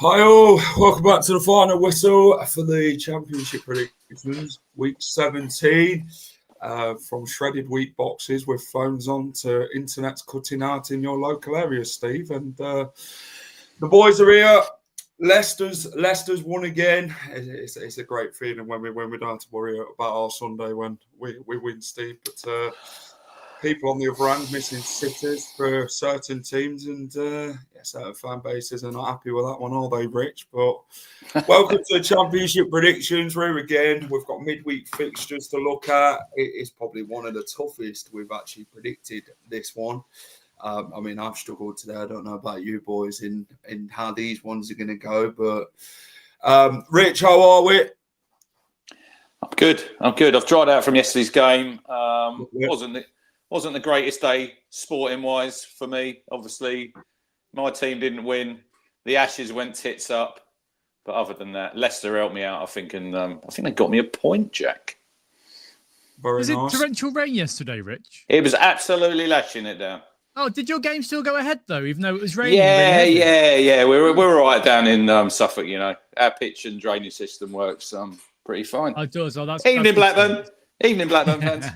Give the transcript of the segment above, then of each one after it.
Hi all, welcome back to the final whistle for the Championship predictions, week 17. From shredded wheat boxes with phones on to internet's cutting out in your local area, Steve. And the boys are here. Leicester's won again. It's a great feeling when we don't have to worry about our Sunday when we win, Steve. But people on the other hand missing sitters for certain teams, and certain fan bases are not happy with that one, are they, Rich? But welcome to the Championship predictions. We're again. We've got midweek fixtures to look at. It's probably one of the toughest we've actually predicted, this one. I mean, I've struggled today. I don't know about you boys in how these ones are going to go. But Rich, how are we? I'm good. I've dried out from yesterday's game. Wasn't the greatest day sporting wise for me. Obviously, my team didn't win. The Ashes went tits up. But other than that, Leicester helped me out, I think, and I think they got me a point, Jack. Was it torrential rain yesterday, Rich? It was absolutely lashing it down. Oh, did your game still go ahead though, even though it was raining? Yeah. We're all right down in Suffolk. You know, our pitch and drainage system works pretty fine. Oh, it does. Oh, that's Evening, Blackburn. Evening, Blackburn fans.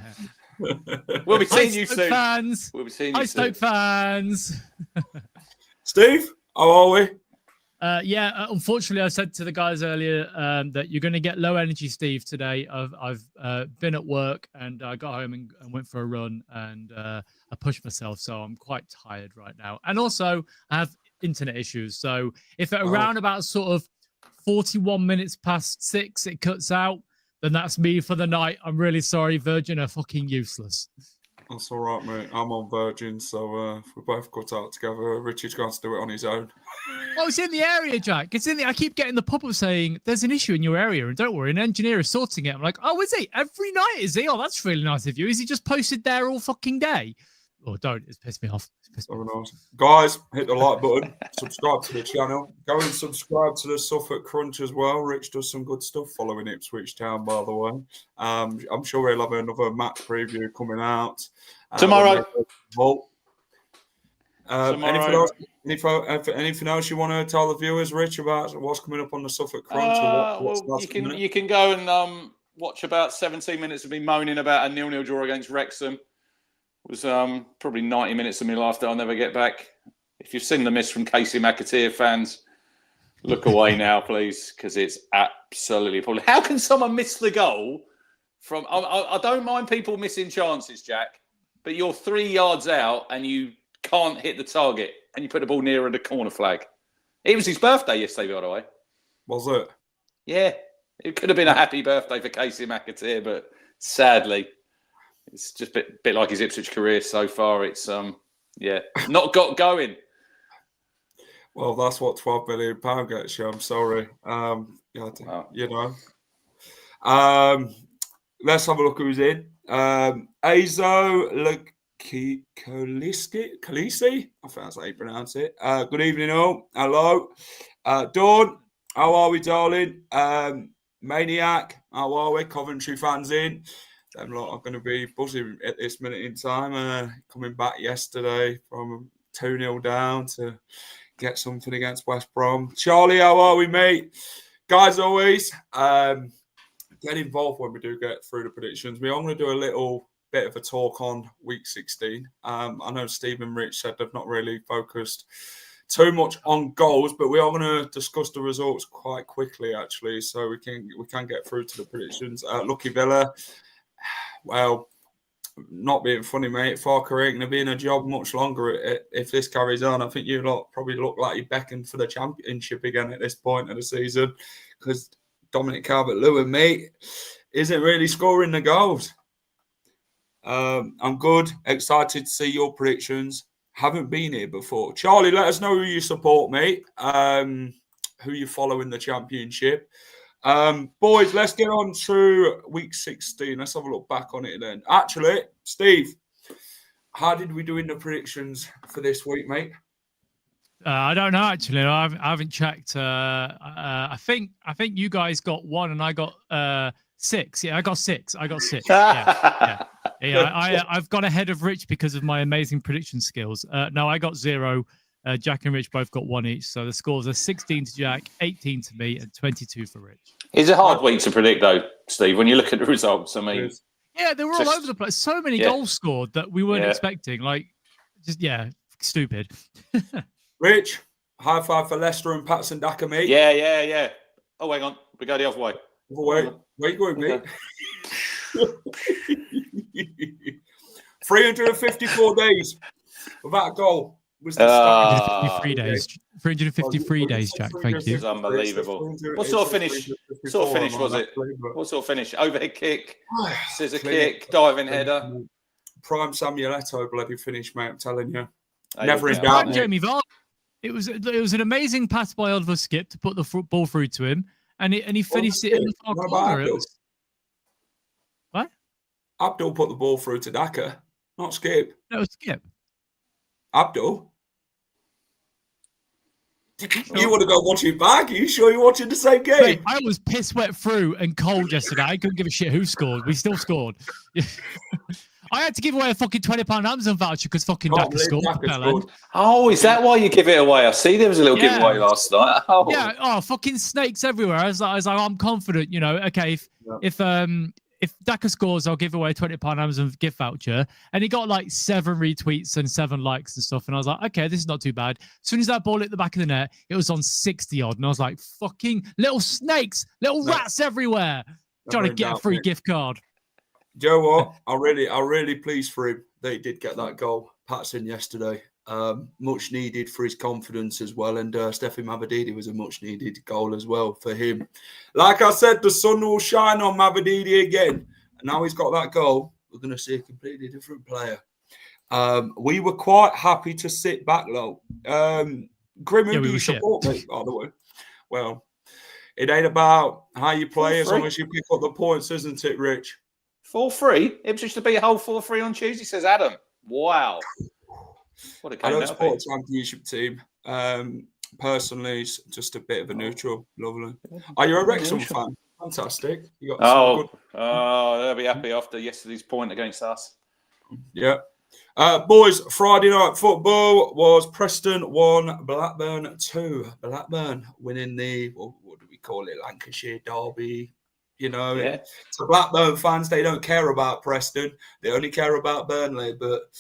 We'll be seeing you soon. Fans. We'll be seeing you soon. Stoke fans. Steve, how are we? Unfortunately, I said to the guys earlier that you're going to get low energy, Steve, today. I've been at work and I got home and went for a run and I pushed myself, so I'm quite tired right now. And also, I have internet issues. So if at around about sort of 41 minutes past 6 it cuts out, then that's me for the night. I'm really sorry. Virgin are fucking useless. That's all right, mate. I'm on Virgin, so if we both cut out together, Richard's going to do it on his own. Oh, it's in the area, Jack. It's in the. I keep getting the pop-up saying there's an issue in your area, and don't worry, an engineer is sorting it. I'm like, oh, is he? Every night, is he? Oh, that's really nice of you. Is he just posted there all fucking day? Oh, don't. It's pissed me off. Guys, hit the like button. Subscribe to the channel. Go and subscribe to the Suffolk Crunch as well. Rich does some good stuff following Ipswich Town, by the way. I'm sure he'll have another match preview coming out tomorrow. Anything else you want to tell the viewers, Rich, about what's coming up on the Suffolk Crunch? You can go and watch about 17 minutes of me moaning about a 0-0 draw against Wrexham. It was probably 90 minutes of my life that I'll never get back. If you've seen the miss from Casey McAteer fans, look away now, please, because it's absolutely appalling. How can someone miss the goal from... I don't mind people missing chances, Jack, but you're 3 yards out and you can't hit the target and you put the ball nearer the corner flag. It was his birthday yesterday, by the way. Was it? Yeah. It could have been a happy birthday for Casey McAteer, but sadly... It's just a bit like his Ipswich career so far. It's, not got going. Well, that's what £12 million gets you. I'm sorry. Let's have a look who's in. Azo Kalisi. I think that's how you pronounce it. Good evening, all. Hello. Dawn, how are we, darling? Maniac, how are we? Coventry fans in. Them lot are going to be buzzing at this minute in time. Coming back yesterday from 2-0 down to get something against West Brom. Charlie, how are we, mate? Guys, always get involved when we do get through the predictions. We're going to do a little bit of a talk on week 16. I know Steve and Rich said they've not really focused too much on goals, but we are going to discuss the results quite quickly, actually, so we can get through to the predictions. Lucky Villa. Well, not being funny, mate, Farker ain't going to be in a job much longer if this carries on. I think you lot probably look like you're beckoned for the championship again at this point of the season because Dominic Calvert-Lewin, mate, isn't really scoring the goals. I'm good, excited to see your predictions. haven't been here before. Charlie, let us know who you support, mate. Who you follow in the Championship. Boys, let's get on to week 16. Let's have a look back on it then. Actually, Steve, how did we do in the predictions for this week, mate? I don't know, actually. I haven't checked. I think you guys got 1 and I got 6. Yeah, I got 6. Yeah. I've got ahead of Rich because of my amazing prediction skills. No, I got 0. Jack and Rich both got 1 each. So the scores are 16 to Jack, 18 to me, and 22 for Rich. It's a hard week to predict, though, Steve, when you look at the results. I mean, yeah, they were all over the place. So many goals scored that we weren't expecting. Like, stupid. Rich, high five for Leicester and Patson Daka, mate. Yeah. Oh, hang on. We go the other way. Where you going, mate? 354 days without a goal. Was the 353 days. 353 days, Jack. Thank you. It's unbelievable. What sort of finish was it? What sort of finish? Overhead kick, scissor kick, diving header. Prime Samuel Eto'o bloody finish, mate. I'm telling you. Never in doubt. Jamie Vardy. It was an amazing pass by Oliver Skip to put the ball through to him, and he finished it in the far corner. What? Abdul put the ball through to Daka, not Skip. No, it was Skip. Abdul? You want to go watch it back? Are you sure you're watching the same game? Mate, I was piss wet through and cold yesterday. I couldn't give a shit who scored. We still scored. I had to give away a fucking £20 Amazon voucher because fucking Daka scored. Oh, is that why you give it away? I see there was a little giveaway last night. Oh. Yeah, fucking snakes everywhere. I was like, I'm confident, you know, okay, if Daka scores, I'll give away a £20 Amazon gift voucher. And he got like 7 retweets and 7 likes and stuff. And I was like, okay, this is not too bad. As soon as that ball hit the back of the net, it was on 60 odd. And I was like, fucking little snakes, little rats everywhere. Trying to get a free gift card. Do you know what? I'm really pleased for him that he did get that goal. Patson yesterday. Much needed for his confidence as well. And Stefan Mavididi was a much needed goal as well for him. Like I said, the sun will shine on Mavididi again. And now he's got that goal. We're going to see a completely different player. We were quite happy to sit back low. Grim, who do you support, mate, by the way? Well, it ain't about how you play as long as you pick up the points, isn't it, Rich? 4-3? Ipswich to beat a whole 4-3 on Tuesday, says Adam. Wow. What a game. I don't support a championship team. Personally, it's just a bit of a neutral. Lovely. Are you a Wrexham fan? Fantastic. You got they'll be happy after yesterday's point against us. Yeah. Boys, Friday night football was Preston 1, Blackburn 2. Blackburn winning the, what do we call it, Lancashire derby. You know, to Blackburn fans, they don't care about Preston. They only care about Burnley. But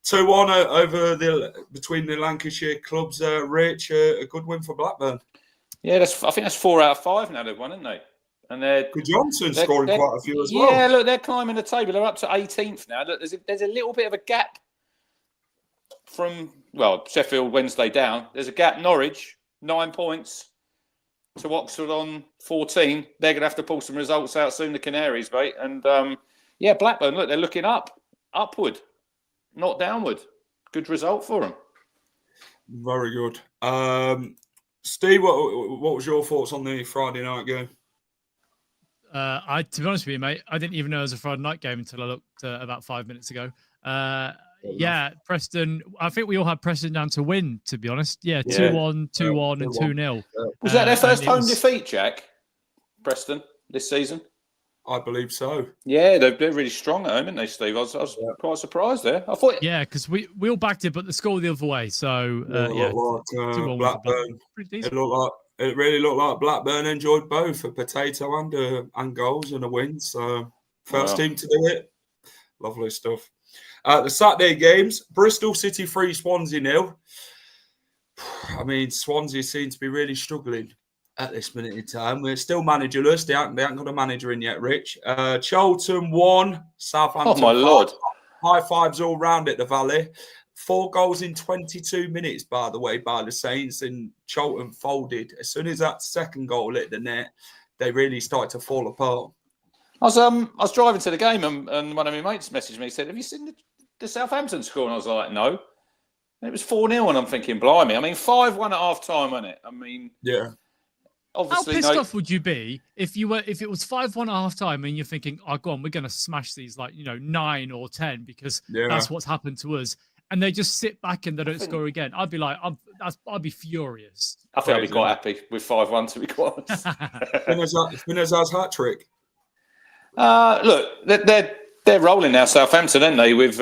2-1 over between the Lancashire clubs, Rich, a good win for Blackburn. Yeah, I think that's 4 out of 5 now they've won, haven't they? And Good Johnson scoring quite a few as well. Yeah, look, they're climbing the table. They're up to 18th now. Look, there's a little bit of a gap from, Sheffield Wednesday down. There's a gap. Norwich, 9 points. To Oxford on 14. They're going to have to pull some results out soon, the Canaries, mate. And, Blackburn, look, they're looking upward, not downward. Good result for them. Very good. Steve, what was your thoughts on the Friday night game? To be honest with you, mate, I didn't even know it was a Friday night game until I looked about 5 minutes ago. Preston. I think we all had Preston down to win, to be honest. 2-1, 2-1 and 2-0. Was that their first home defeat, Jack? Preston this season? I believe so. Yeah, they're really strong at home, aren't they, Steve? I was quite surprised there. I thought, because we all backed it, but the score the other way. So Blackburn. It really looked like Blackburn enjoyed both a potato and goals and a win. So first team to do it. Lovely stuff. The Saturday games, Bristol City 3, Swansea 0. I mean, Swansea seem to be really struggling at this minute in time. We're still managerless. They haven't got a manager in yet, Rich. Charlton 1, Southampton 5. Oh, my Lord. High fives all round at the Valley. 4 goals in 22 minutes, by the way, by the Saints. And Charlton folded. As soon as that second goal hit the net, they really started to fall apart. I was driving to the game and one of my mates messaged me, said, have you seen the Southampton score? And I was like, no. It was 4-0, and I'm thinking, blimey. I mean, 5-1 at half time, wasn't it? I mean, Yeah. obviously, how pissed off would you be if it was 5-1 at half time and you're thinking, oh, go on, we're going to smash these 9 or 10 because that's what's happened to us, and they just sit back and they don't score again. I'd be like, I'd be furious. I think I'd be quite happy with 5-1, to be quite honest. Spinazar's hat trick. Look, they're rolling now, Southampton, aren't they? With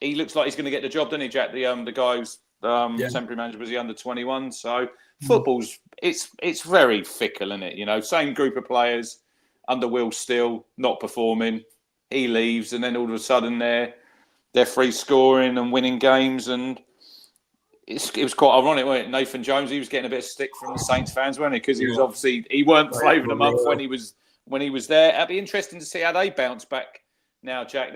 he looks like he's going to get the job, doesn't he, Jack? The guy who's temporary manager was the under-21. So football's it's very fickle, isn't it? Same group of players under Will Still not performing. He leaves, and then all of a sudden they're free scoring and winning games, and it was quite ironic, wasn't it? Nathan Jones, he was getting a bit of stick from the Saints fans, wasn't he? Because he was obviously he weren't flavouring them up when he was there. It'd be interesting to see how they bounce back now, Jack.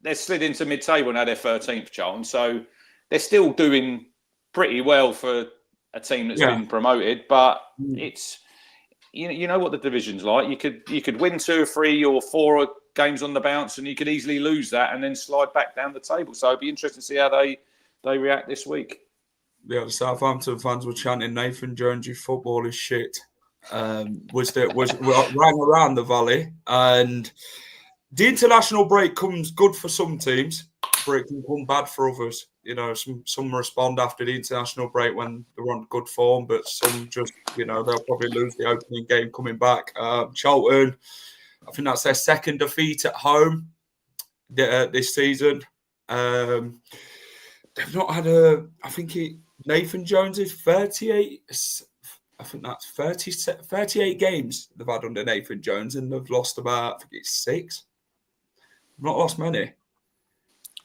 They're slid into mid-table now. They're 13th, Charlton, so they're still doing pretty well for a team that's been promoted. But it's you know what the division's like. You could win 2 or 3 or 4 games on the bounce, and you could easily lose that and then slide back down the table. So it'd be interesting to see how they react this week. Yeah, the Southampton fans were chanting, "Nathan Jones, your football is shit." Was rang around the valley, and the international break comes good for some teams, but it can come bad for others. Some respond after the international break when they're on good form, but some just, they'll probably lose the opening game coming back. Charlton, I think that's their second defeat at home this season. They've not had Nathan Jones is 38. I think that's 38 games they've had under Nathan Jones, and they've lost about, I think it's 6. Not lost many.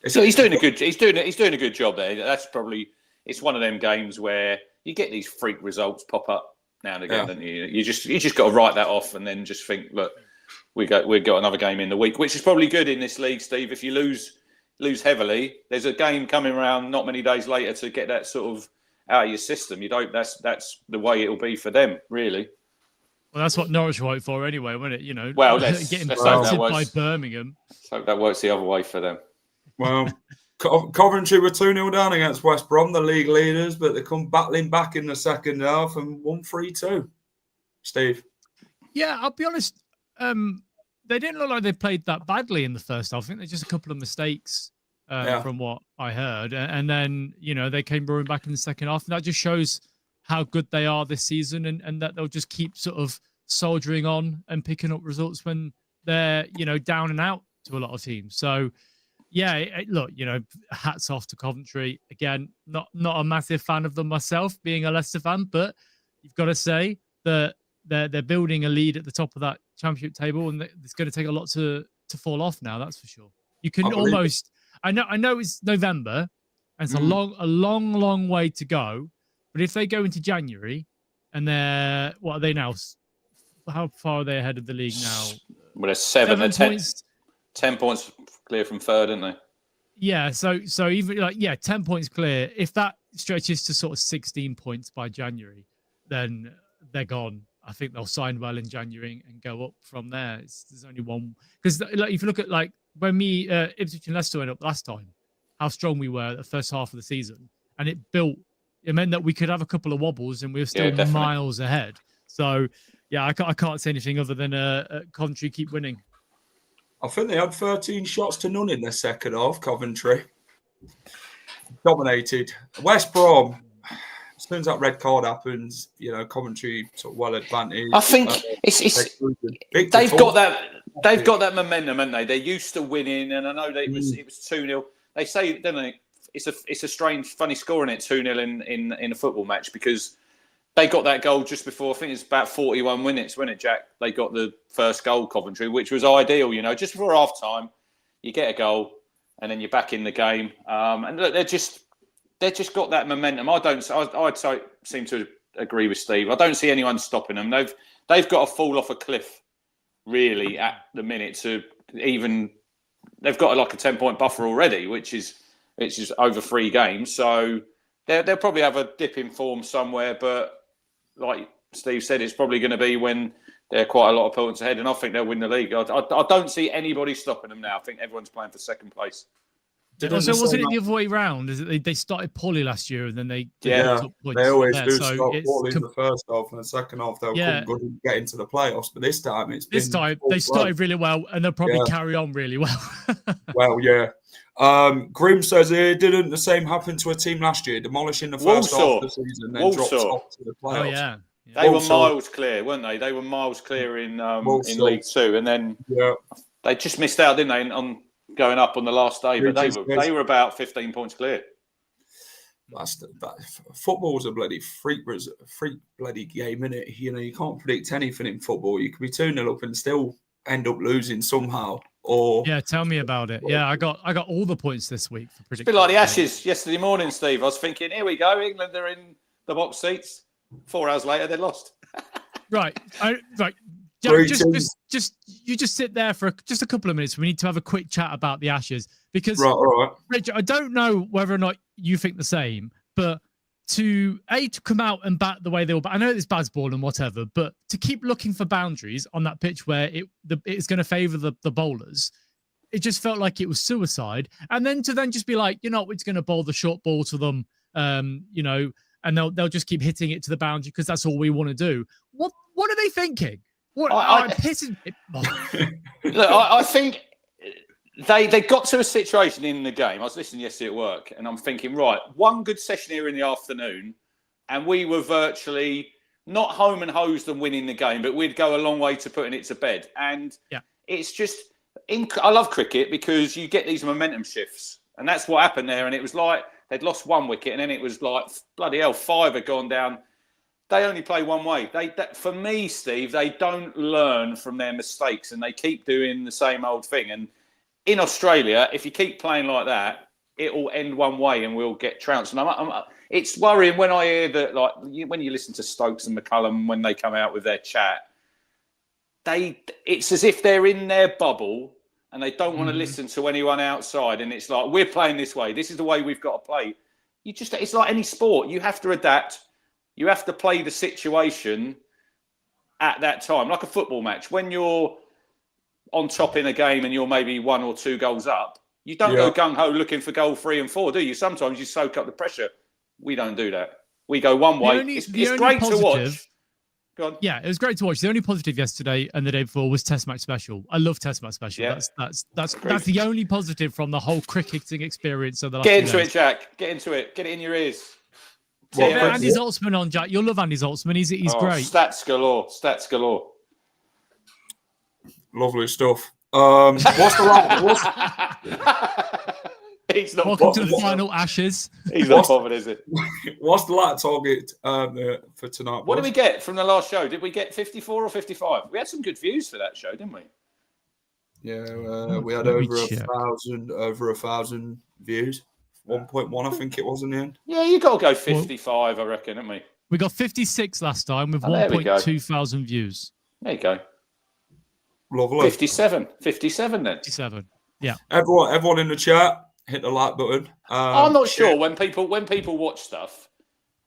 So he's doing a good job there. That's probably, it's one of them games where you get these freak results pop up now and again, don't you? You just got to write that off and then just think, look, we've got another game in the week, which is probably good in this league, Steve. If you lose heavily, there's a game coming around not many days later to get that sort of out of your system. That's the way it'll be for them, really. Well, that's what Norwich were for anyway, wasn't it? Well, getting battered by Birmingham. So that works the other way for them. Well, Coventry were 2-0 down against West Brom, the league leaders, but they come battling back in the second half and won 3-2. Steve? Yeah, I'll be honest. They didn't look like they played that badly in the first half. I think there's just a couple of mistakes from what I heard. And then, they came roaring back in the second half. And that just shows how good they are this season and that they'll just keep sort of soldiering on and picking up results when they're, down and out to a lot of teams. So, yeah, look, hats off to Coventry. Again, not a massive fan of them myself, being a Leicester fan, but you've got to say that they're building a lead at the top of that championship table, and it's going to take a lot to fall off now. That's for sure. You can almost. I know it's November, and it's a long way to go. But if they go into January, and what are they now? How far are they ahead of the league now? Well, they're 7 points. 10 points clear from third, aren't they? Yeah. So even 10 points clear. If that stretches to sort of 16 points by January, then they're gone. I think they'll sign well in January and go up from there. There's only one, because if you look at when Ipswich and Leicester went up last time, how strong we were at the first half of the season, and it meant that we could have a couple of wobbles and we were still miles ahead. So yeah, I can't say anything other than Coventry keep winning. I think they had 13 shots to none in their second half. Coventry dominated. West Brom. As soon as that red card happens, Coventry sort of well advantage. I think they've got that momentum, haven't they? They're used to winning, and I know that it was 2-0. They say, don't they? It's a strange, funny score in it, 2-0 in a football match, because they got that goal just before. I think it's about 41 minutes, wasn't it, Jack? They got the first goal, Coventry, which was ideal. Just before half time, you get a goal, and then you're back in the game. And look, they've just got that momentum. I'd seem to agree with Steve. I don't see anyone stopping them. They've got to fall off a cliff, really, at the minute to even. They've got like a 10-point buffer already, which is over 3 games. So they'll probably have a dip in form somewhere. But like Steve said, it's probably going to be when they're quite a lot of points ahead, and I think they'll win the league. I don't see anybody stopping them now. I think everyone's playing for second place. Also, wasn't it the other way round? Is it they started poorly last year and then they took points they always there. do So start poorly in the first half, and the second half they'll come good and get into the playoffs. But this time they started really well, and they'll probably carry on really well. Well, yeah. Grim says here, didn't the same happen to a team last year, demolishing the first half of the season, then dropped top to the playoffs? Oh yeah. They were miles clear, weren't they? They were miles clear in League Two, and then they just missed out, didn't they, on going up on the last day? But they were about 15 points clear. Football's a bloody freak bloody game, isn't it? You know, you can't predict anything in football. You could be 2-0 up and still end up losing somehow. Or tell me about it. Yeah, I got all the points this week for predicting. It's a bit like the Ashes yesterday morning, Steve. I was thinking, here we go, England are in the box seats. 4 hours later, they lost. Right. Jack, just sit there for just a couple of minutes. We need to have a quick chat about the Ashes because, Richard, I don't know whether or not you think the same, but to come out and bat the way they were, I know it's Bazball and whatever, but to keep looking for boundaries on that pitch where it's going to favour the bowlers, it just felt like it was suicide. And then to just be like, it's going to bowl the short ball to them, and they'll just keep hitting it to the boundary because that's all we want to do. What are they thinking? What I'm pissing. Look, I think they got to a situation in the game. I was listening yesterday at work, and I'm thinking, right, one good session here in the afternoon, and we were virtually not home and hosed and winning the game, but we'd go a long way to putting it to bed. And it's just, I love cricket because you get these momentum shifts, and that's what happened there. And it was like they'd lost one wicket, and then it was like, bloody hell, 5 had gone down. They only play one way. For me, Steve, they don't learn from their mistakes, and they keep doing the same old thing. And in Australia, if you keep playing like that, it will end one way, and we'll get trounced. And it's worrying when I hear that, like when you listen to Stokes and McCullum when they come out with their chat, it's as if they're in their bubble and they don't want to listen to anyone outside. And it's like, we're playing this way. This is the way we've got to play. It's like any sport. You have to adapt. You have to play the situation at that time, like a football match. When you're on top in a game and you're maybe 1 or 2 goals up, you don't go gung-ho looking for goal 3 and 4, do you? Sometimes you soak up the pressure. We don't do that. We go one way. It's great to watch. Go on. Yeah, it was great to watch. The only positive yesterday and the day before was Test Match Special. I love Test Match Special. Yeah. That's the only positive from the whole cricketing experience of the last Get into it, Jack. Get into it. Get it in your ears. Andy Zoltzman on, Jack. You'll love Andy Zoltzman. He's great. Stats galore. Lovely stuff. What's the He's not Welcome bothered, to the final Ashes. He's not bothered, is it? What's the lat target for tonight? What did we get from the last show? Did we get 54 or 55? We had some good views for that show, didn't we? Yeah, we had over 1,000 views. 1.1, I think it was in the end. Yeah, you got to go 55, I reckon, haven't we? We got 56 last time with 1.2 thousand views. There you go. Lovely. 57 then. 57. Yeah. Everyone in the chat, hit the like button. I'm not sure when people watch stuff,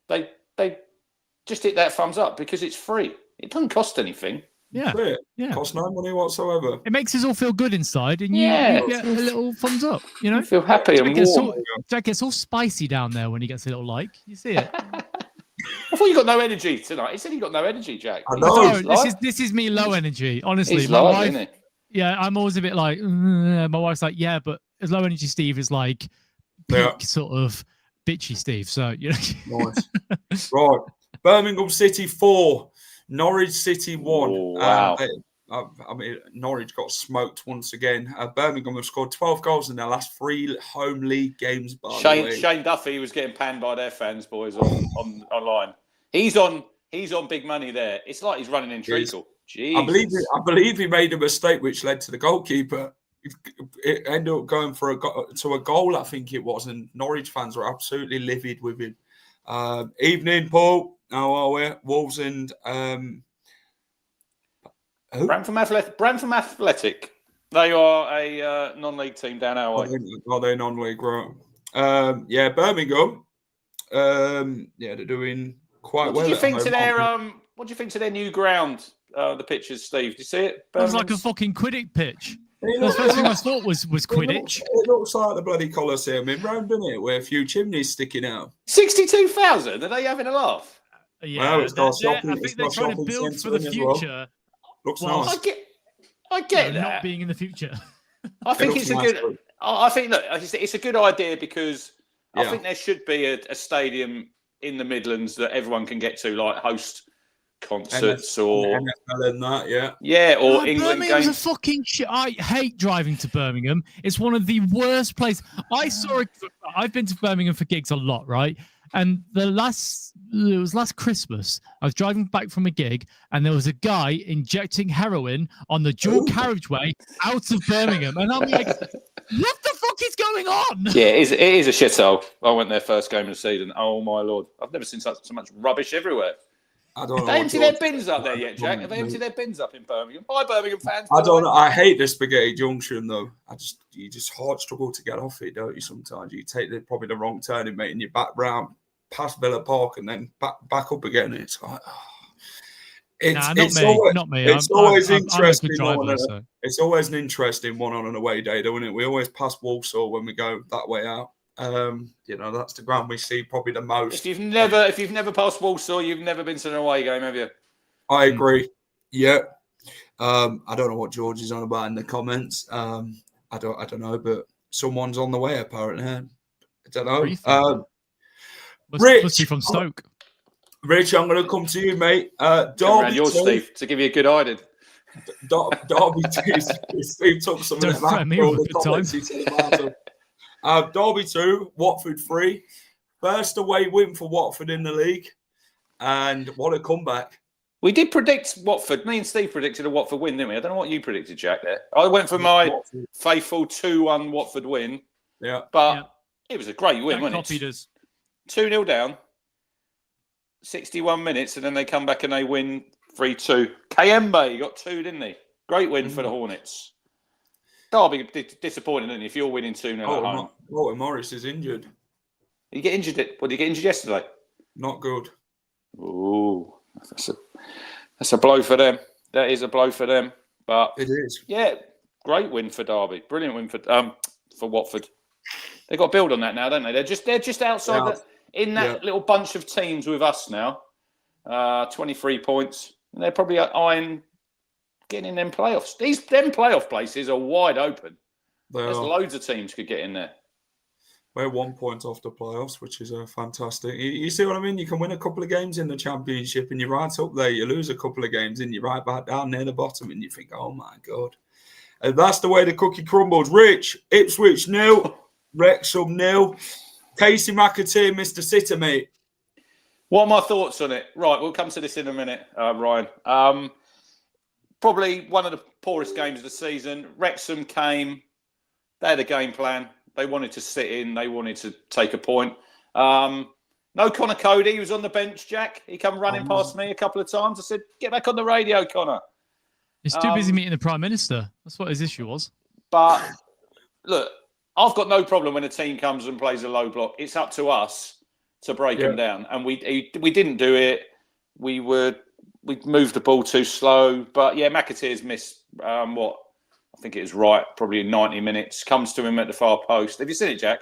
they just hit that thumbs up because it's free. It doesn't cost anything. Yeah. Costs no money whatsoever. It makes us all feel good inside, and you get a little thumbs up. You feel happy and warm. Jack gets all spicy down there when he gets a little like. You see it. I thought you got no energy tonight. He said he got no energy, Jack. I know. This is me low energy. Honestly, He's my live, wife. isn't he? Yeah, I'm always a bit like. My wife's like, yeah, but as low energy Steve is like peak sort of bitchy Steve. So Nice. Right, Birmingham City 4. Norwich City 1. Oh, wow. I mean, Norwich got smoked once again. Birmingham have scored 12 goals in their last 3 home league games. Shane Duffy was getting panned by their fans, boys, online. He's on big money there. It's like he's running in treacle. I believe he made a mistake which led to the goalkeeper. It ended up going to a goal, I think it was, and Norwich fans were absolutely livid with him. Evening, Paul. How are we? Wolves and Brantham Athletic. They are a non-league team down our way. Are they non-league? Right. Birmingham. They're doing quite well. What do you think to their new ground? The pitches, Steve. Do you see it? It was like a fucking Quidditch pitch. The first thing I thought was Quidditch. It looks like the bloody Colosseum in Rome, doesn't it? Where a few chimneys sticking out. 62,000? Are they having a laugh? Yeah, Well, it's got shopping. I think they're trying to build for the future. Looks Well, nice. I get that. Not being in the future. I think it's a good. I think look, it's a good idea because I Yeah. think there should be a stadium in the Midlands that everyone can get to, like host concerts or NFL and that, or England Birmingham's games. a fucking shit. I hate driving to Birmingham. It's one of the worst places. I've been to Birmingham for gigs a lot, right? And it was last Christmas. I was driving back from a gig, and there was a guy injecting heroin on the dual carriageway out of Birmingham, and I'm like, "What the fuck is going on?" Yeah, it is a shithole. I went there first game of the season. Oh my lord, I've never seen so much rubbish everywhere. I don't know. Have they emptied their bins up there yet, Jack? Have they emptied their bins up in Birmingham? Hi, Birmingham fans. I don't know. I hate the Spaghetti Junction though. You just hard struggle to get off it, don't you? Sometimes you take probably the wrong turning, mate, and you're back round past Villa Park and then back up again. And it's like, not me. It's always interesting. So. It's always an interesting one on an away day, don't it? We always pass Walsall when we go that way out. That's the ground we see probably the most. If you've never passed Walsall, you've never been to an away game, have you? I agree. Yeah. I don't know what George is on about in the comments. I don't know, but someone's on the way apparently. I don't know. Rich, must be from Stoke. Rich, I'm going to come to you, mate. Derby yours, Steve, to give you a good idea. Derby 2. Steve took some of that back for all the comments he said about them. Derby 2, Watford 3. First away win for Watford in the league. And what a comeback. We did predict Watford. Me and Steve predicted a Watford win, didn't we? I don't know what you predicted, Jack, there. I went for my faithful 2-1 Watford win. Yeah. But it was a great win, wasn't it? 2-0 down, 61 minutes, and then they come back and they win 3-2. Kayembe got 2, didn't he? Great win for the Hornets. Derby, disappointing, isn't it, if you're winning 2-0 at home? Walter Morris is injured. Did he get injured? Did he get injured yesterday? Not good. Ooh, that's a blow for them. That is a blow for them. But it is. Yeah, great win for Derby. Brilliant win for Watford. They've got to build on that now, don't they? They're just outside in that little bunch of teams with us now. 23 points. And they're probably eyeing getting in them playoffs. Them playoff places are wide open. There's loads of teams could get in there. We're 1 point off the playoffs, which is fantastic. You see what I mean? You can win a couple of games in the Championship and you're right up there. You lose a couple of games and you're right back down near the bottom and you think, oh my God. And that's the way the cookie crumbles. Rich, Ipswich 0, Wrexham 0. Casey McAteer, Mr. Sitter, mate. What are my thoughts on it? Right, we'll come to this in a minute, Ryan. Probably one of the poorest games of the season. Wrexham came. They had a game plan. They wanted to sit in. They wanted to take a point. No Connor Cody. He was on the bench, Jack. He come running past me a couple of times. I said, get back on the radio, Connor. He's too busy meeting the Prime Minister. That's what his issue was. But, look, I've got no problem when a team comes and plays a low block. It's up to us to break them down. And we didn't do it. We moved the ball too slow. But, yeah, McAteer's missed, I think it was right, probably in 90 minutes. Comes to him at the far post. Have you seen it, Jack?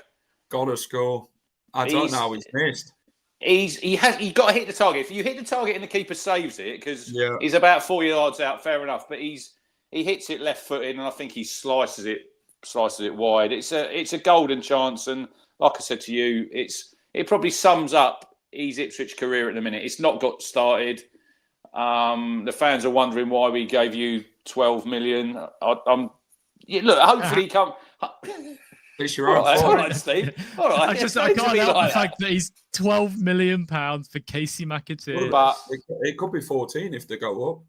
Got to score. I don't know how he's missed. He got to hit the target. If you hit the target and the keeper saves it, because he's about 4 yards out, fair enough. But he hits it left footed, and I think he slices it wide. It's a golden chance, and like I said to you, it probably sums up his Ipswich career at the minute. It's not got started. The fans are wondering why we gave you 12 million. Look, hopefully he come. It's your own fault. All right, Steve. All right. I can't help the fact that he's £12 million for Casey McAteer. But it could be 14 if they go up.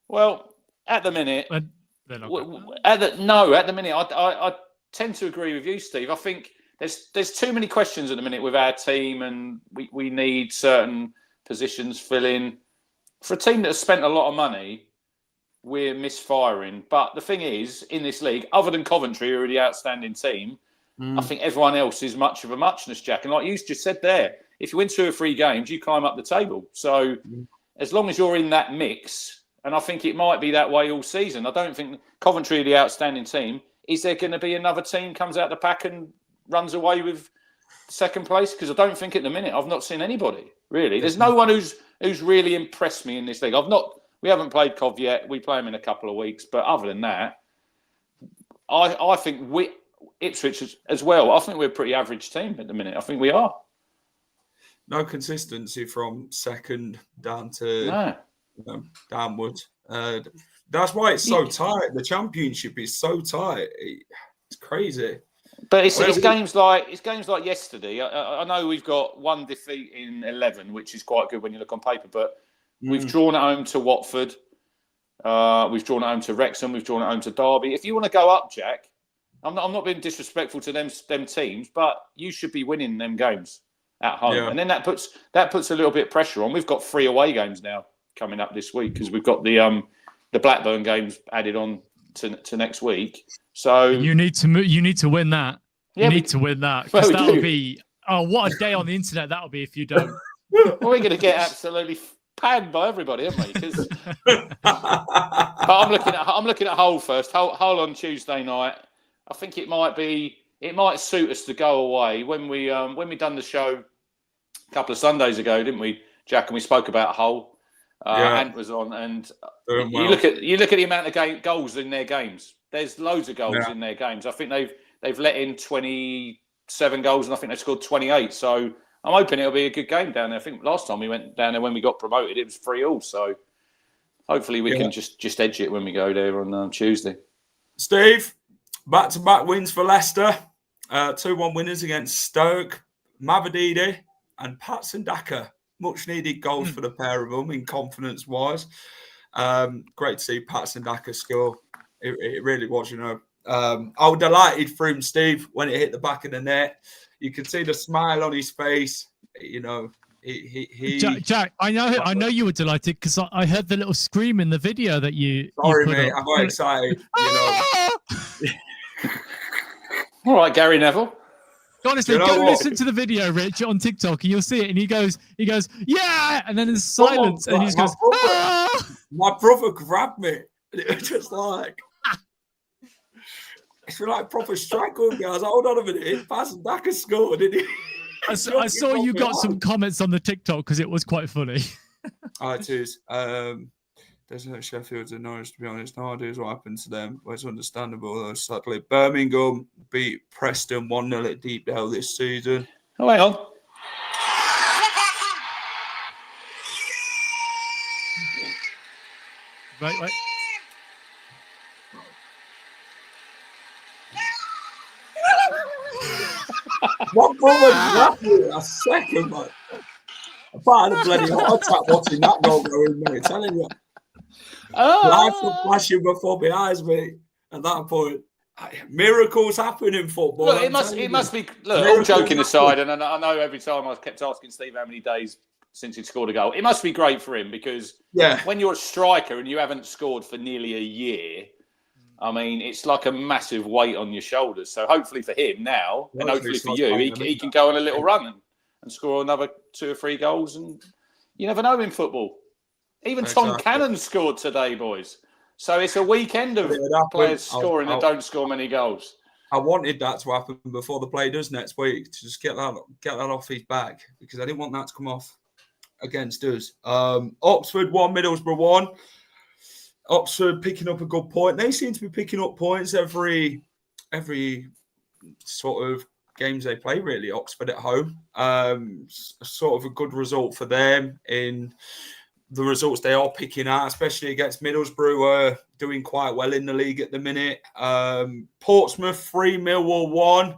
Well, at the minute, at the minute, I tend to agree with you, Steve. I think there's too many questions at the minute with our team, and we need certain positions filling. For a team that has spent a lot of money, we're misfiring. But the thing is, in this league, other than Coventry, who are the outstanding team, I think everyone else is much of a muchness, Jack. And like you just said there, if you win 2 or 3 games, you climb up the table. So as long as you're in that mix, And I think it might be that way all season. I don't think Coventry are the outstanding team. Is there going to be another team comes out the pack and runs away with second place? Because I don't think at the minute I've not seen anybody really. There's no one who's really impressed me in this league. We haven't played Cov yet. We play them in a couple of weeks. But other than that, I think Ipswich as well. I think we're a pretty average team at the minute. I think we are. No consistency from second down to downwards. That's why it's so tight. The championship is so tight. It's crazy. But it's games like yesterday. I know we've got one defeat in 11, which is quite good when you look on paper. But we've drawn it home to Watford. We've drawn it home to Wrexham. We've drawn it home to Derby. If you want to go up, Jack, I'm not being disrespectful to them teams, but you should be winning them games at home, and then that puts a little bit of pressure on. We've got 3 away games now coming up this week because we've got the Blackburn games added on to next week. So you need to win that. You need to win that because that'll be what a day on the internet that'll be if you don't. Well, we're going to get absolutely panned by everybody, aren't we? Because I'm looking at Hull first. Hull on Tuesday night. I think it might suit us to go away when we done the show a couple of Sundays ago, didn't we, Jack? And we spoke about Hull. Ant was on, and you look at the amount of goals in their games. There's loads of goals in their games. I think they've let in 27 goals, and I think they scored 28. So I'm hoping it'll be a good game down there. I think last time we went down there when we got promoted, it was 3-3. So hopefully we can just edge it when we go there on Tuesday. Steve, back-to-back wins for Leicester. 2-1 winners against Stoke, Mavididi and Patson Daka. Much needed goals for the pair of them in confidence-wise. Great to see Patson Daka score. It really was, I was delighted for him, Steve, when it hit the back of the net. You could see the smile on his face. Jack, I know you were delighted because I heard the little scream in the video that you. Sorry, mate, I got excited. All right, Gary Neville. Honestly, go listen to the video, Rich, on TikTok, and you'll see it. And he goes, yeah, and then there's silence, and he just goes, My brother grabbed me. It was just like, it's like proper strike on me. I was like, hold on a minute, Patson Daka scored, didn't he? I saw you got some comments on the TikTok because it was quite funny. It is. There's no Sheffield and Norwich, to be honest. No idea what happened to them. But it's understandable, though, sadly. Birmingham beat Preston 1-0 at Deepdale this season. Oh, hang on. Right. My brother grabbed me a second, mate. I thought I had a bloody heart attack watching that goal go in, mate. Telling you. Life was flashing before my eyes, mate. At that point, miracles happen in football. Look, it must be. Look, all joking aside, and I know every time I kept asking Steve how many days since he'd scored a goal. It must be great for him because when you're a striker and you haven't scored for nearly a year, I mean, it's like a massive weight on your shoulders. So hopefully for him now, and hopefully for you, he can go on a little run and score another 2 or 3 goals. And you never know in football. Even Tom Cannon scored today, boys. So it's a weekend of players scoring that don't score many goals. I wanted that to happen before the play does next week to just get that off his back because I didn't want that to come off against us. Oxford 1, Middlesbrough 1. Oxford picking up a good point. They seem to be picking up points every sort of games they play, really. Oxford at home. Sort of a good result for them in the results they are picking out, especially against Middlesbrough, who are doing quite well in the league at the minute. Portsmouth 3, Millwall 1.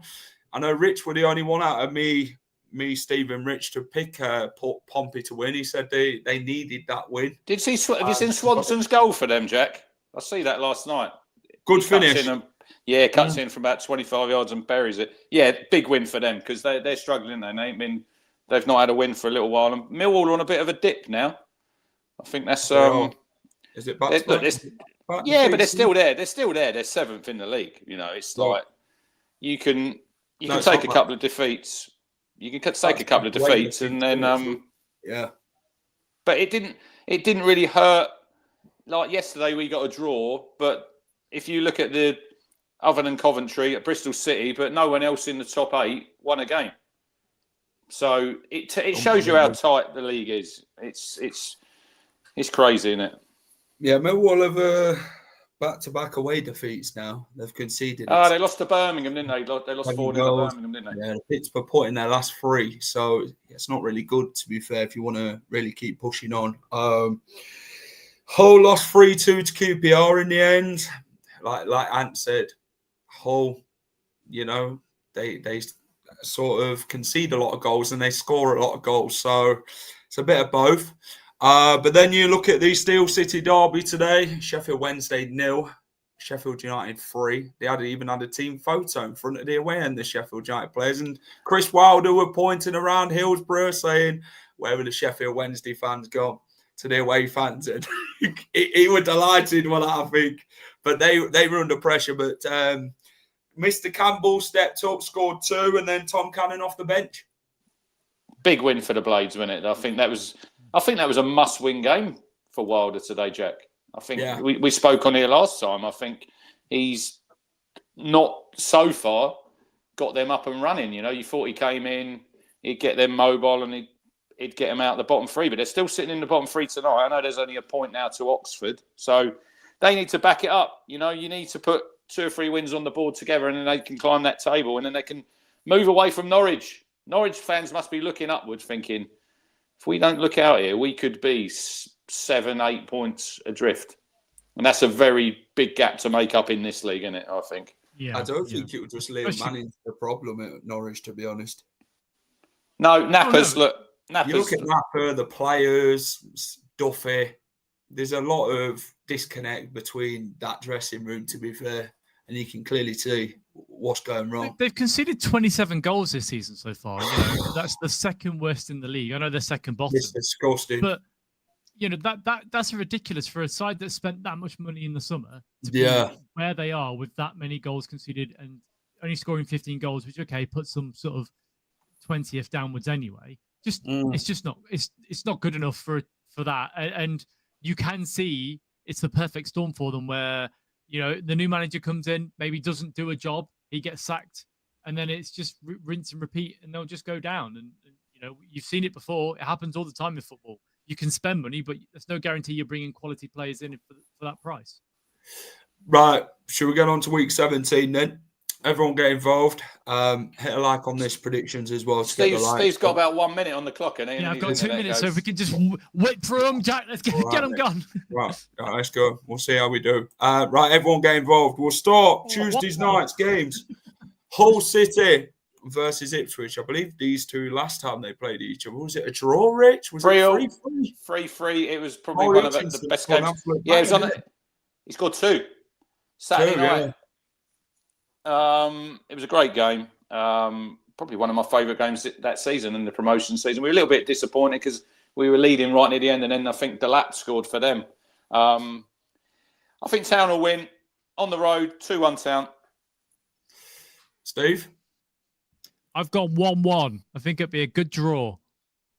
I know Rich were the only one out of me, Steve and Rich, to pick Pompey to win. He said they needed that win. Have you seen Swanson's goal for them, Jack? I see that last night. Good finish. Cuts in from about 25 yards and buries it. Yeah, big win for them because they're struggling. They've not had a win for a little while. And Millwall are on a bit of a dip now. I think that's is it back? But they're still there. They're still there. They're 7th in the league. It's like you can take a couple of defeats. You can take a couple of defeats and then But it didn't really hurt like yesterday, we got a draw. But if you look at other than Coventry, at Bristol City, but no one else in the top 8 won a game. So it shows you how tight the league is. It's crazy, isn't it? Yeah, Millwall have back-to-back away defeats now. They've conceded. They lost to Birmingham, didn't they? They lost 4-0 to Birmingham, didn't they? Yeah, Pittsburgh put in their last 3, so it's not really good, to be fair, if you want to really keep pushing on. Hull lost 3-2 to QPR in the end. Like Ant said, Hull, they sort of concede a lot of goals and they score a lot of goals, so it's a bit of both. But then you look at the Steel City derby today. Sheffield Wednesday 0, Sheffield United 3. They even had a team photo in front of the away end, the Sheffield United players. And Chris Wilder were pointing around Hillsborough saying, where were the Sheffield Wednesday fans gone? To the away fans. And he was delighted with that, I think. But they were under pressure. But Mr. Campbell stepped up, scored 2, and then Tom Cannon off the bench. Big win for the Blades, wasn't it? I think that was a must-win game for Wilder today, Jack. I think we spoke on it last time. I think he's not so far got them up and running. You thought he came in, he'd get them mobile and he'd get them out of the bottom 3, but they're still sitting in the bottom 3 tonight. I know there's only a point now to Oxford, so they need to back it up. You need to put 2 or 3 wins on the board together, and then they can climb that table, and then they can move away from Norwich. Norwich fans must be looking upwards, thinking, if we don't look out here, we could be 7-8 points adrift. And that's a very big gap to make up in this league, isn't it, I think? Yeah, I don't think it would just Liam Manning's the problem at Norwich, to be honest. No, Nappers, look. Nappers. You look at Napper, the players, Duffy. There's a lot of disconnect between that dressing room, to be fair. And you can clearly see what's going wrong. They've conceded 27 goals this season so far. That's the second worst in the league. I know they're second bottom. It's disgusting. But that's ridiculous for a side that spent that much money in the summer to be where they are with that many goals conceded and only scoring 15 goals, which puts some sort of 20th downwards anyway. It's just not it's not good enough for that. And you can see it's the perfect storm for them where the new manager comes in, maybe doesn't do a job, he gets sacked, and then it's just rinse and repeat, and they'll just go down. And you've seen it before. It happens all the time in football. You can spend money, but there's no guarantee you're bringing quality players in for that price. Right. Should we get on to week 17 then? Everyone get involved. Hit a like on this predictions as well. Steve's got about 1 minute on the clock, and I've got 2 minutes, so if we can just whip through them, Jack, let's get them gone. Right, let's go. We'll see how we do. Right, everyone get involved. We'll start Tuesday's night's games. Hull City versus Ipswich. I believe these two last time they played each other. Was it a draw, Rich? Was 3-3? 3-3. It was probably one of the best games. Yeah, it was on it. He scored 2 Saturday night. It was a great game. Probably one of my favourite games that season in the promotion season. We were a little bit disappointed because we were leading right near the end, and then I think Delap scored for them. I think Town will win on the road, 2-1 Town. Steve? I've got 1-1. I think it'd be a good draw.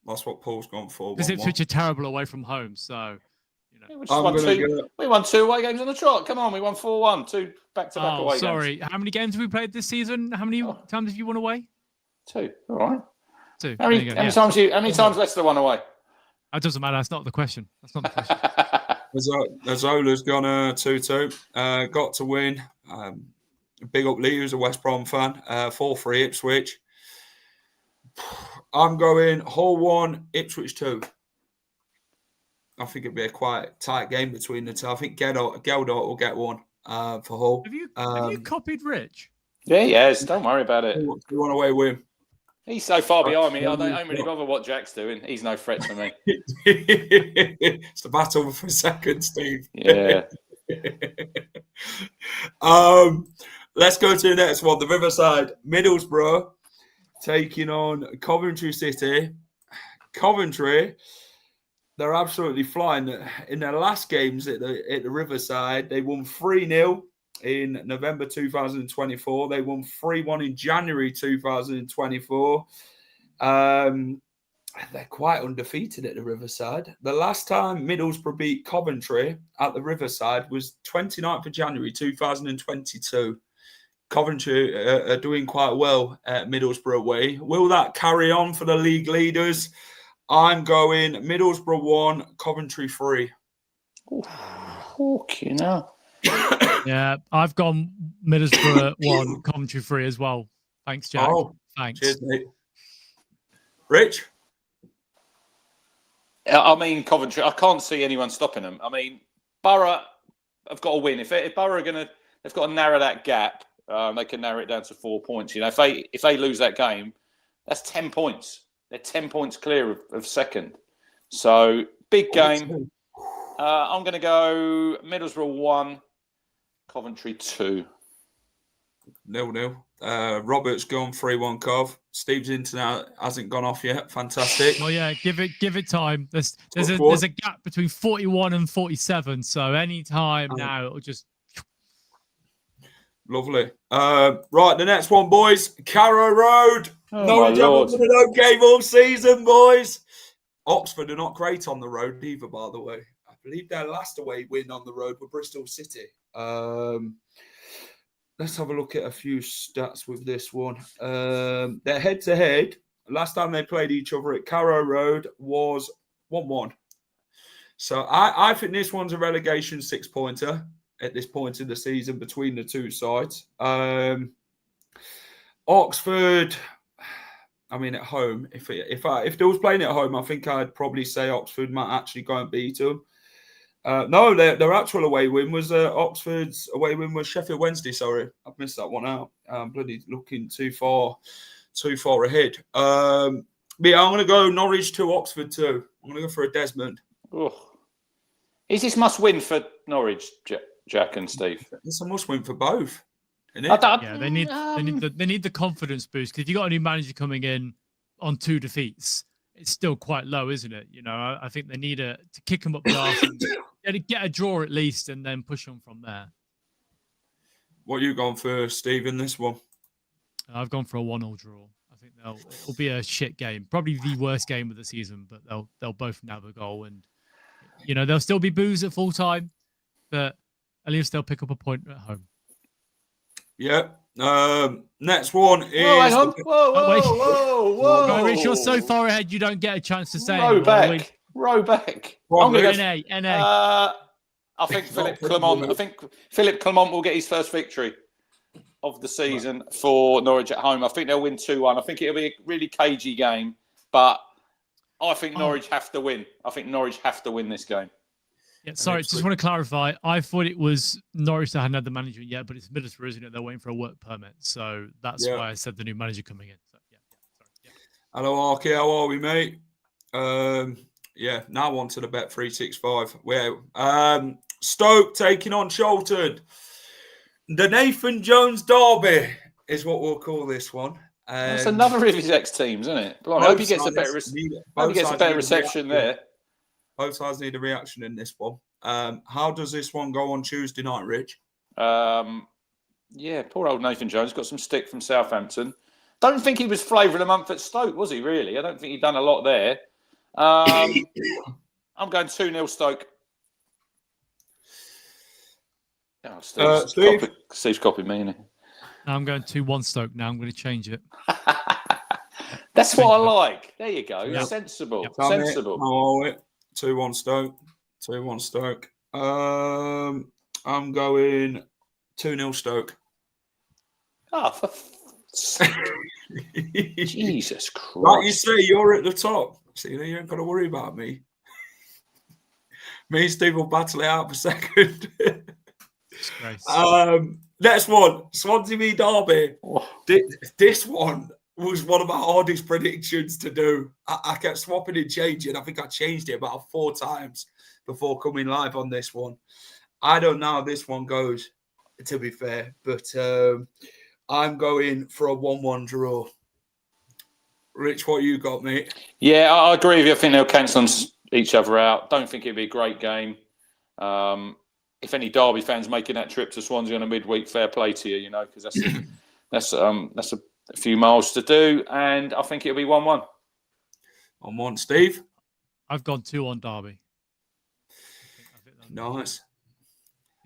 That's what Paul's gone for. Because Ipswich are terrible away from home, so... We won 2 away games on the trot. Come on, we won 4-1, 2 back-to-back away games. Sorry. How many games have we played this season? How many times have you won away? 2. All right. 2. How many times Leicester won away? That doesn't matter. That's not the question. Azola's gone 2-2. Got to win. Big up Lee, who's a West Brom fan. 4-3 Ipswich. I'm going Hull 1, Ipswich 2. I think it'd be a quite tight game between the two. I think Geldart will get one for Hull. Have you copied Rich? Yeah, yes. Don't worry about it. You want away with him? He's so far behind me. I don't really bother what Jack's doing. He's no threat to me. It's the battle for second, Steve. Yeah. Let's go to the next one. The Riverside, Middlesbrough taking on Coventry City. Coventry, they're absolutely flying. In their last games at the Riverside, they won 3-0 in November 2024. They won 3-1 in January 2024. they're quite undefeated at the Riverside. The last time Middlesbrough beat Coventry at the Riverside was 29th of January 2022. Coventry are doing quite well at Middlesbrough away. Will that carry on for the league leaders? I'm going Middlesbrough 1, Coventry 3. Okay, now. Yeah, I've gone Middlesbrough 1, Coventry 3 as well. Thanks, Jack. Oh, thanks. Cheers, mate. Rich? I mean, Coventry, I can't see anyone stopping them. I mean, Borough have got to win. If Borough are they've got to narrow that gap. They can narrow it down to 4 points. You know, if they lose that game, that's 10 points. They're 10 points clear of second. So big game. I'm going to go Middlesbrough 1, Coventry 2. 0-0. Robert's gone 3-1 Cov. Steve's internet hasn't gone off yet. Fantastic. Oh yeah, give it time. There's a gap between 41 and 47. So any time now it'll just lovely. Right, the next one, boys. Carrow Road. Oh, Norwich haven't won a game all season, boys. Oxford are not great on the road either, by the way. I believe their last away win on the road were Bristol City. Let's have a look at a few stats with this one. Their head-to-head, last time they played each other at Carrow Road was 1-1. So I think this one's a relegation 6-pointer at this point in the season between the two sides. Oxford, I mean, at home, if they was playing at home, I think I'd probably say Oxford might actually go and beat them. No, their actual away win was Oxford's away win was Sheffield Wednesday. Sorry, I've missed that one out. I'm bloody looking too far ahead. Yeah, I'm going to go Norwich 2, Oxford 2. I'm going to go for a Desmond. Oh. Is this must win for Norwich, Jack and Steve? It's a must win for both. Isn't it? yeah, they need the confidence boost. Because if you got a new manager coming in on 2 defeats, it's still quite low, isn't it? You know, I think they need to kick them up the arse and get a draw at least, and then push them from there. What are you going for, Steve, in this one? I've gone for a 1-1 draw. I think it'll be a shit game, probably the worst game of the season. But they'll both nab a goal, and you know there'll still be boos at full time, but at least they'll pick up a point at home. Yeah. Next one is. Whoa, hang on. Whoa. Rich, you're so far ahead, you don't get a chance to say. Row back. I'm going to go NA. I think Philippe Clement will get his first victory of the season for Norwich at home. I think they'll win 2-1. I think it'll be a really cagey game, but I think Norwich have to win. I think Norwich have to win this game. Yeah, sorry, just want to clarify. I thought it was Norwich that hadn't had the manager yet, but it's Middlesbrough, isn't it? They're waiting for a work permit. So that's why I said the new manager coming in. So, sorry. Hello, Arky. How are we, mate? Now on to the Bet 365. Stoke taking on Charlton. The Nathan Jones Derby is what we'll call this one. It's another of his ex-teams, isn't it? I hope he gets a better reception there. Both sides need a reaction in this one. How does this one go on Tuesday night, Rich? Poor old Nathan Jones got some stick from Southampton. Don't think he was flavour of the month at Stoke, was he, really? I don't think he'd done a lot there. I'm going 2-0 Stoke. Oh, Steve's copied me, isn't he? I'm going 2-1 Stoke now. I'm going to change it. That's what I like. There you go. Yep. Sensible. Yep. Sensible. How are we? 2-1 Stoke. 2-1 Stoke. I'm going 2-0 Stoke. Oh, for Jesus Christ. Like you say, you're at the top. See, you ain't got to worry about me. Me and Steve will battle it out for second. Next one, Swansea v Derby. Oh. This one was one of my hardest predictions to do. I kept swapping and changing. I think I changed it about 4 times before coming live on this one. I don't know how this one goes, to be fair, but I'm going for a 1-1 draw. Rich, what you got, mate? Yeah, I agree with you. I think they'll cancel each other out. Don't think it'll be a great game. If any Derby fans making that trip to Swansea on a midweek, fair play to you, you know, because that's a few miles to do, and I think it'll be 1-1. on one. Steve? I've gone 2-1 Derby. Nice.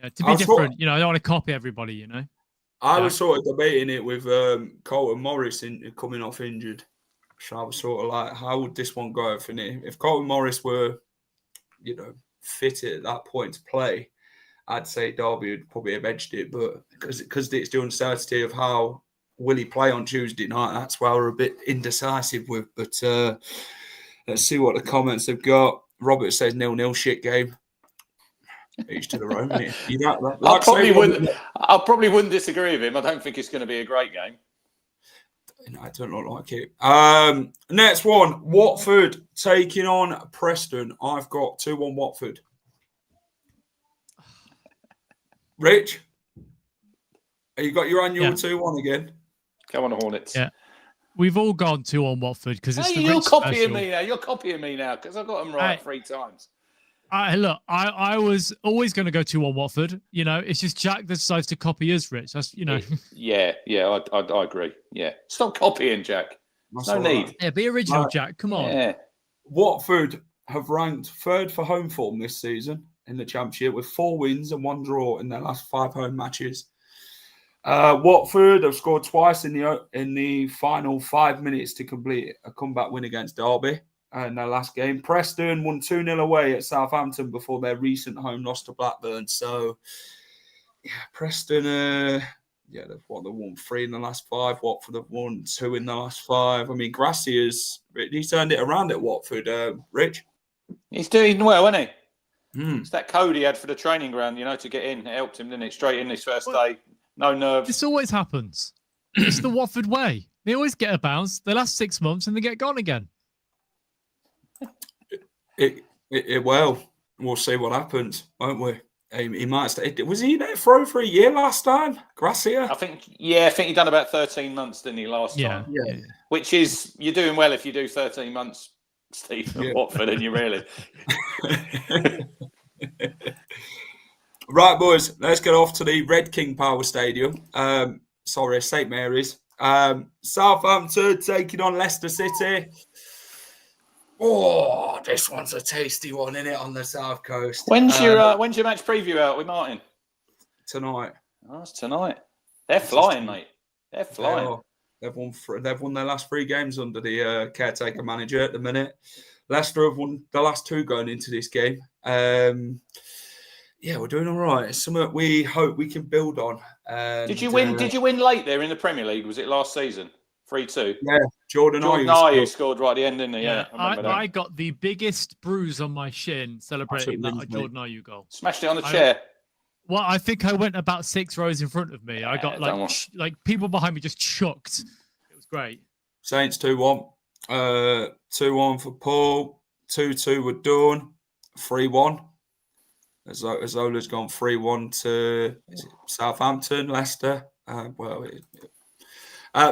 Yeah, to be different, I don't want to copy everybody, I was sort of debating it with Colton Morris coming off injured. So I was sort of like, how would this one go if Colton Morris were, fit at that point to play? I'd say Derby would probably have edged it, but because it's the uncertainty of how will he play on Tuesday night, that's why we're a bit indecisive with. But let's see what the comments have got. Robert says 0-0 shit game. Each to their own. I probably wouldn't disagree with him. I don't think it's going to be a great game. I don't look like it. Next one, Watford taking on Preston. I've got 2-1 Watford. Rich, you got your annual 2-1 again? Come on, Hornets. Yeah. We've all gone 2-1 Watford because it's you're copying me now. You're copying me now because I got them right 3 times. Look, I was always going to go 2-1 Watford. It's just Jack that decides to copy us, Rich. That's Yeah, I agree. Yeah, stop copying, Jack. No need. Yeah, be original, Jack. Come on. Yeah. Watford have ranked 3rd for home form this season in the Championship with 4 wins and 1 draw in their last 5 home matches. Watford have scored twice in the final 5 minutes to complete a comeback win against Derby in their last game. Preston won 2-0 away at Southampton before their recent home loss to Blackburn. So, Preston, they've won 3 in the last 5. Watford have won 2 in the last 5. I mean, Gracia's he turned it around at Watford. Rich, he's doing well, isn't he? It's that code he had for the training ground, to get in. It helped him, didn't it? Straight in his first day. No nerves. This always happens. It's the Watford way. They always get a bounce. They last 6 months and they get gone again. We'll see what happens, won't we? He might stay. Was he there for a year last time, Gracia? I think he done about 13 months, didn't he, last time? Yeah. Which is, you're doing well if you do 13 months, Steve, at Watford, and you really. Right, boys, let's get off to the Red King Power Stadium. St Mary's. Southampton taking on Leicester City. Oh, this one's a tasty one, isn't it, on the South Coast? When's your match preview out with Martin? Tonight. Oh, it's tonight. They're flying, mate. They're flying. They've won their last 3 games under the caretaker manager at the minute. Leicester have won the last 2 going into this game. We're doing all right. It's something we hope we can build on. Did you win? Did you win late there in the Premier League? Was it last season? 3-2. Yeah, Jordan Ayew scored right at the end, didn't he? Yeah, I got the biggest bruise on my shin celebrating that Jordan Ayew goal. Smashed it on the chair. Well, I think I went about 6 rows in front of me. I got like people behind me just chucked. It was great. Saints 2-1. 2-1 for Paul. 2-2 with Dawn. 3-1. Azola's gone 3-1 to Southampton, Leicester.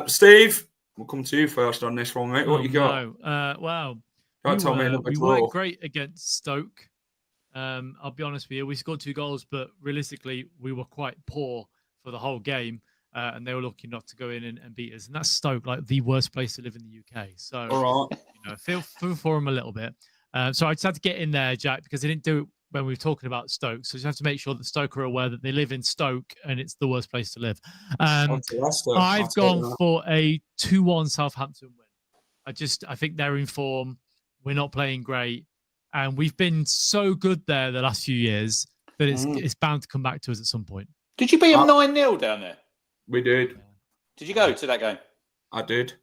Steve, we'll come to you first on this one, mate. What you got? Wow. We weren't great against Stoke. I'll be honest with you. We scored 2 goals, but realistically, we were quite poor for the whole game. And they were lucky not to go in and beat us. And that's Stoke, like the worst place to live in the UK. So, all right. Feel for them a little bit. So I just had to get in there, Jack, because they didn't do it when we were talking about Stoke. So you have to make sure that Stoke are aware that they live in Stoke and it's the worst place to live. I've gone for a 2-1 Southampton win. I think they're in form. We're not playing great. And we've been so good there the last few years that it's bound to come back to us at some point. Did you beat them 9-0 down there? We did. Did you go to that game? I did.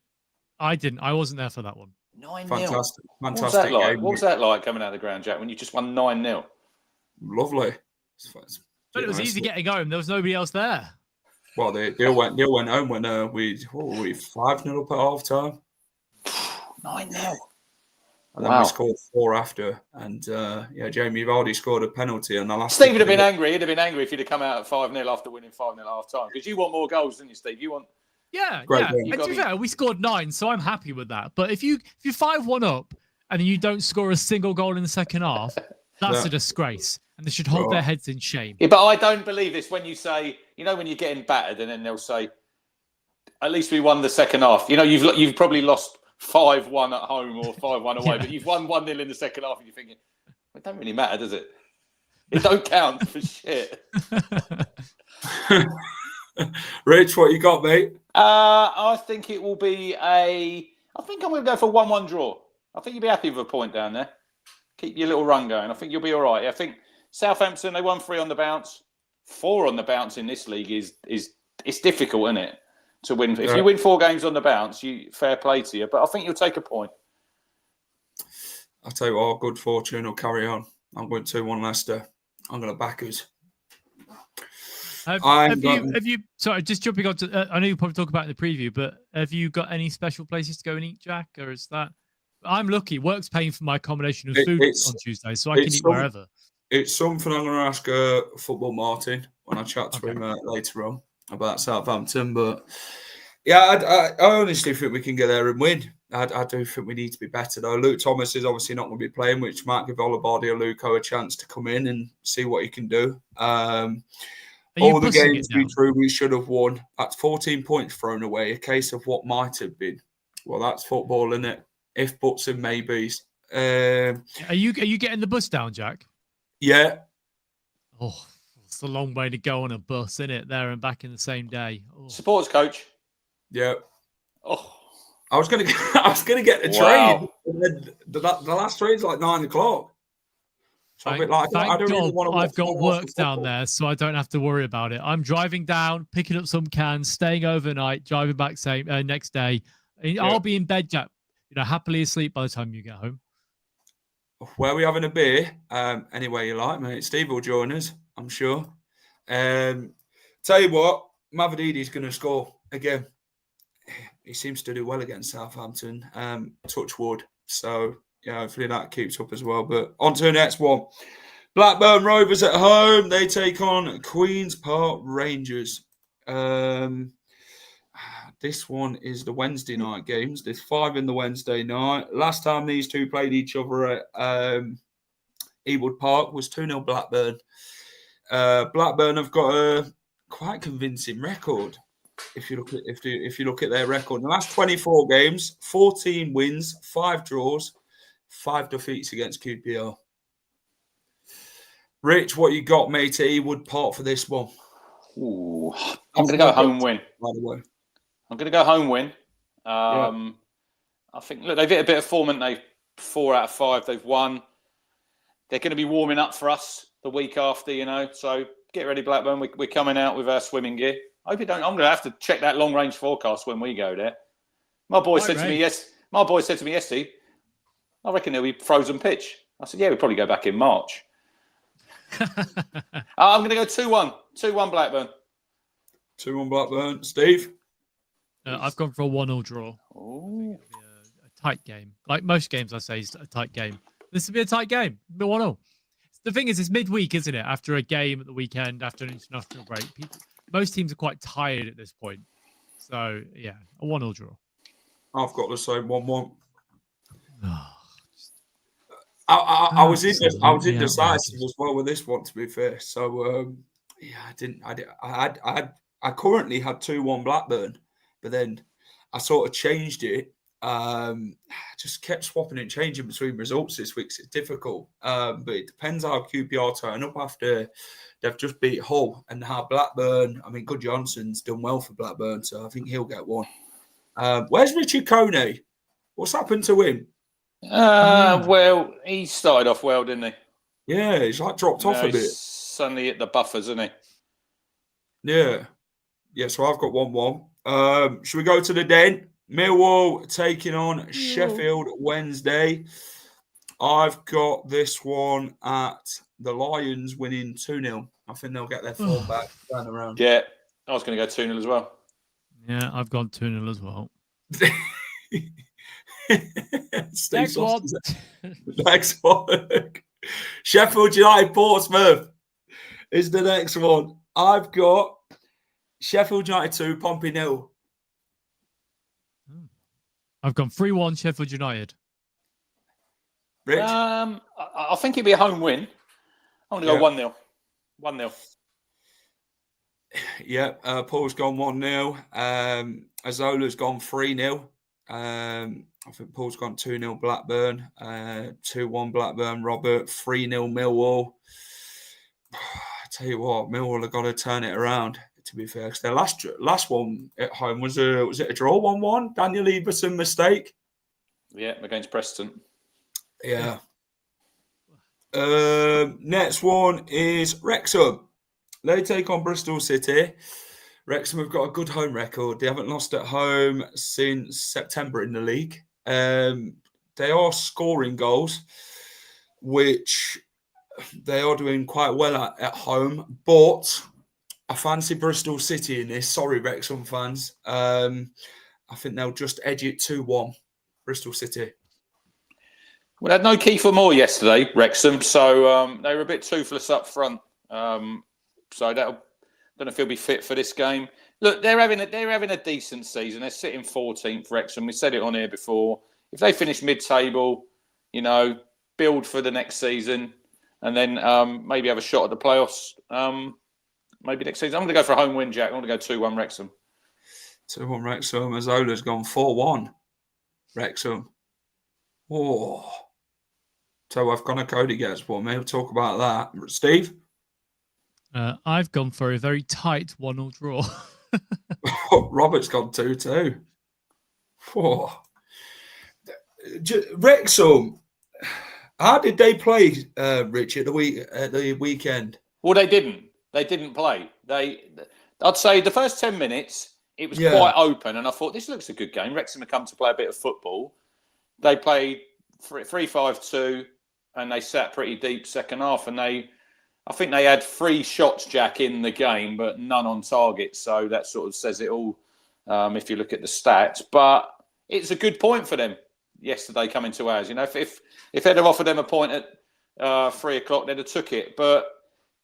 I didn't. I wasn't there for that one. 9-0. Fantastic What was that like? What was that like coming out of the ground, Jack, when you just won 9-0? Lovely. But it was easy getting home. There was nobody else there. Well, they all went home when we 5-0 up at half time. 9-0. And then we scored 4 after. And Jamie Vardy scored a penalty on the last. Steve would have been angry. He'd have been angry if he'd have come out at 5-0 after winning 5-0 at half time. Because you want more goals, didn't you, Steve? You want. Yeah. And to be fair, we scored 9, so I'm happy with that. But if you're 5-1 up and you don't score a single goal in the second half, that's a disgrace. And they should hold their heads in shame. Yeah, but I don't believe this when you say, when you're getting battered and then they'll say, at least we won the second half. You've probably lost 5-1 at home or 5-1 away, Yeah. but you've won 1-0 in the second half, and you're thinking, it don't really matter, does it? It don't count for shit. Rich, what you got, mate? I think it will be I think I'm going to go for 1-1 draw. I think you'll be happy with a point down there. Keep your little run going. I think you'll be all right. I think Southampton, they won 3 on the bounce. 4 on the bounce in this league is it's difficult, isn't it? To win. If you win 4 games on the bounce, fair play to you. But I think you'll take a point. I'll tell you what, good fortune will carry on. I'm going 2-1 Leicester. I'm going to back us. Have you? Sorry, just jumping on to. I know you probably talk about it in the preview, but have you got any special places to go and eat, Jack, or is that? I'm lucky. Work's paying for my accommodation and food on Tuesday, so I can eat wherever. It's something I'm going to ask Football Martin when I chat to him later on about Southampton. But yeah, I honestly think we can get there and win. I do think we need to be better though. Luke Thomas is obviously not going to be playing, which might give Olibardi or Luco a chance to come in and see what he can do. All the games we drew, we should have won. That's 14 points thrown away. A case of what might have been. Well, that's football, isn't it? If buts and maybes. Are you getting the bus down, Jack? Yeah. Oh, it's a long way to go on a bus, isn't it? There and back in the same day. Oh. Supporters coach. Yeah. Oh, I was gonna get the train. The last train's like 9 o'clock. So Thank God I've got work down there, so I don't have to worry about it. I'm driving down, picking up some cans, staying overnight, driving back next day. I'll be in bed, Jack. Happily asleep by the time you get home. Where are we having a beer? Anywhere you like, mate. Steve will join us, I'm sure. Tell you what, Mavridi's going to score again. He seems to do well against Southampton. Touch wood. So, yeah, hopefully that keeps up as well. But on to the next one. Blackburn Rovers at home. They take on Queen's Park Rangers. This one is the Wednesday night games. There's 5 in the Wednesday night. Last time these two played each other at Ewood Park was 2-0 Blackburn. Blackburn have got a quite convincing record. If you look at their record, in the last 24 games, 14 wins, 5 draws, 5 defeats against QPR. Rich, what you got, mate, at Ewood Park for this one? Ooh, I'm going to go home win. By the way, I'm going to go home win. I think they've hit a bit of form, haven't they? 4 out of 5 they've won. They're going to be warming up for us the week after, So get ready, Blackburn. We're coming out with our swimming gear. I hope you don't. I'm going to have to check that long range forecast when we go there. My boy said to me yesterday, I reckon there'll be frozen pitch. I said, yeah, we'll probably go back in March. I'm going to go 2-1. 2-1 Blackburn. 2-1 Blackburn. Steve? I've gone for a 1-0 draw. Oh. A tight game. Like most games, I say, it's a tight game. This will be a tight game. It'll be 1-0. The thing is, it's midweek, isn't it? After a game at the weekend, after an international break. Most teams are quite tired at this point. So, yeah, a 1-0 draw. I've got the same 1-1. I was indecisive as well with this one, to be fair. So, I currently had 2-1 Blackburn, but then I sort of changed it. Just kept swapping and changing between results this week. So it's difficult, but it depends how QPR turn up after they've just beat Hull and how Blackburn. I mean, Good Johnson's done well for Blackburn, so I think he'll get one. Where's Richard Coney? What's happened to him? Well, he started off well, didn't he? Yeah, he's like dropped off a bit. Suddenly hit the buffers, isn't he? Yeah. So I've got 1-1. Should we go to the den? Millwall taking on Sheffield Wednesday. I've got this one at the Lions winning 2-0. I think they'll get their form back down around. Yeah, I was going to go 2-0 as well. Yeah, I've gone 2-0 as well. Next one. Sheffield United Portsmouth is the next one. I've got Sheffield United 2, Pompey 0. I've gone 3-1 Sheffield United. Rich? I think it'll be a home win. I'm going to go 1-0. 1-0. Yeah, Paul's gone 1-0. Azola's gone 3-0. I think Paul's gone 2-0 Blackburn, 2-1 Blackburn, Robert, 3-0 Millwall. I tell you what, Millwall have got to turn it around, to be fair. Because their last one at home was it a draw 1-1? Daniel Everson mistake? Yeah, against Preston. Yeah. Next one is Wrexham. They take on Bristol City. Wrexham have got a good home record. They haven't lost at home since September in the league. They are scoring goals, which they are doing quite well at home. But I fancy Bristol City in this. Sorry, Wrexham fans. I think they'll just edge it 2-1. Bristol City. We had no Kiefer Moore yesterday, Wrexham, so they were a bit toothless up front. So I don't know if he'll be fit for this game. Look, they're having a decent season. They're sitting 14th, Wrexham. We said it on here before. If they finish mid-table, build for the next season, and then maybe have a shot at the playoffs. Maybe next season. I'm going to go for a home win, Jack. I'm going to go 2-1 Wrexham. 2-1 Wrexham. Azola's gone 4-1 Wrexham. Oh. So I've gone a Cody gets one. We'll talk about that. Steve? I've gone for a very tight 1-1 draw. Robert's gone 2-2. Oh. Wrexham, how did they play, Rich, at the weekend? Well, they didn't. They didn't play. I'd say the first 10 minutes, it was quite open, and I thought, this looks a good game. Wrexham have come to play a bit of football. They played 3-5-2, and they sat pretty deep second half, and I think they had 3 shots, Jack, in the game, but none on target. So that sort of says it all if you look at the stats. But it's a good point for them yesterday coming to ours. If they'd have offered them a point at 3 o'clock, they'd have took it. But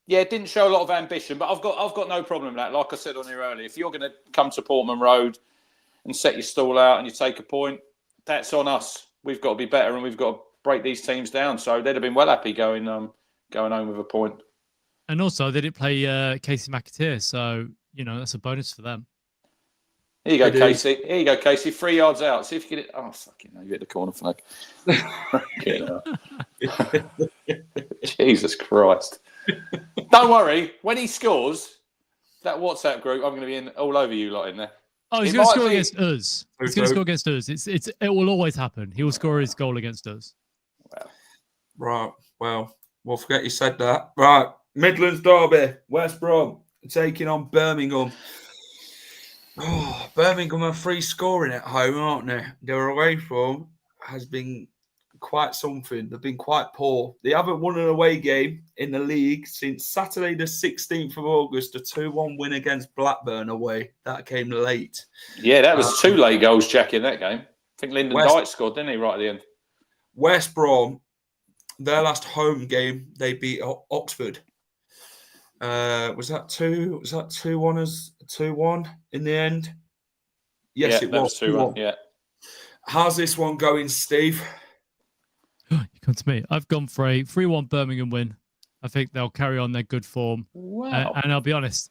yeah, it didn't show a lot of ambition. But I've got no problem with that. Like I said on here earlier, if you're going to come to Portman Road and set your stall out and you take a point, that's on us. We've got to be better and we've got to break these teams down. So they'd have been well happy going home with a point. And also, they didn't play Casey McAteer, so, that's a bonus for them. Here you go, Casey. Here you go, Casey. 3 yards out. See if you get it. Oh, fucking hell. You hit the corner flag. Jesus Christ. Don't worry. When he scores, that WhatsApp group, I'm going to be in all over you lot in there. Oh, he's going to score against us. He's going to score against us. It will always happen. He will score his goal against us. Right. Well, we'll forget you said that. Right. Midlands derby. West Brom taking on Birmingham. Oh, Birmingham are free scoring at home, aren't they? Their away form has been quite something. They've been quite poor. They haven't won an away game in the league since Saturday the 16th of August, a 2-1 win against Blackburn away. That came late. Yeah, that was 2 late goals, Jack, in that game. I think Lyndon Dyke scored, didn't he, right at the end? West Brom, their last home game, they beat Oxford. Was that 2-1 as 2-1 in the end? Yes, it was 2-1. Yeah. How's this one going, Steve? You come to me. I've gone for a 3-1 Birmingham win. I think they'll carry on their good form. Wow. And I'll be honest,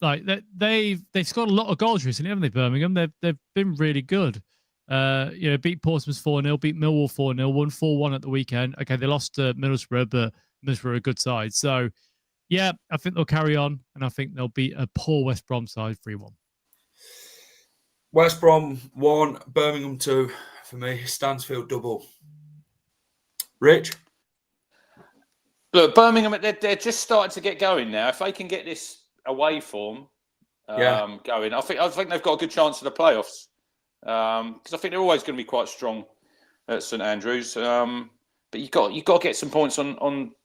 they've scored a lot of goals recently, haven't they? Birmingham. They've been really good. Beat Portsmouth 4-0, beat Millwall 4-0, won 4-1 at the weekend. Okay, they lost to Middlesbrough, but Middlesbrough are a good side. So. Yeah, I think they'll carry on, and I think they'll beat a poor West Brom side 3-1. West Brom 1, Birmingham 2 for me. Stansfield double. Rich? Look, Birmingham, they're just starting to get going now. If they can get this away form going, I think they've got a good chance of the playoffs. Because I think they're always going to be quite strong at St Andrews. But you got to get some points on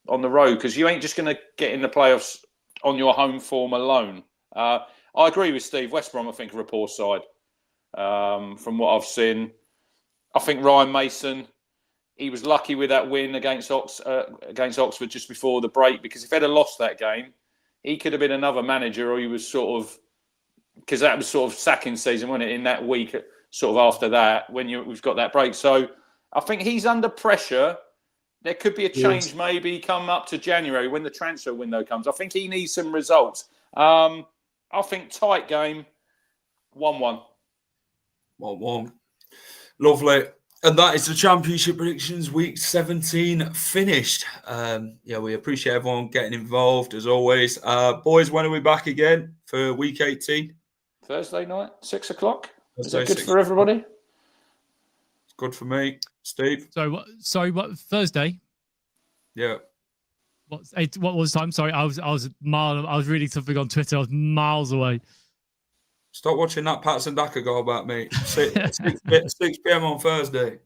the road because you ain't just going to get in the playoffs on your home form alone. I agree with Steve. West Brom, I think, are a poor side. From what I've seen, I think Ryan Mason, he was lucky with that win against Oxford just before the break because if he'd have lost that game, he could have been another manager or he was sort of because that was sort of sacking season, wasn't it? In that week, sort of after that, when we've got that break. So I think he's under pressure. There could be a change maybe come up to January when the transfer window comes. I think he needs some results. I think tight game, 1-1. 1-1. Lovely. And that is the Championship predictions week 17 finished. We appreciate everyone getting involved as always. Boys, when are we back again for week 18? Thursday night, 6 o'clock. Is Thursday, that good for everybody? It's good for me. Steve? What Thursday? Yeah. What was the time? Sorry, I was reading something on Twitter. I was miles away. Stop watching that Patson Daka goal about me. 6 p.m. on Thursday.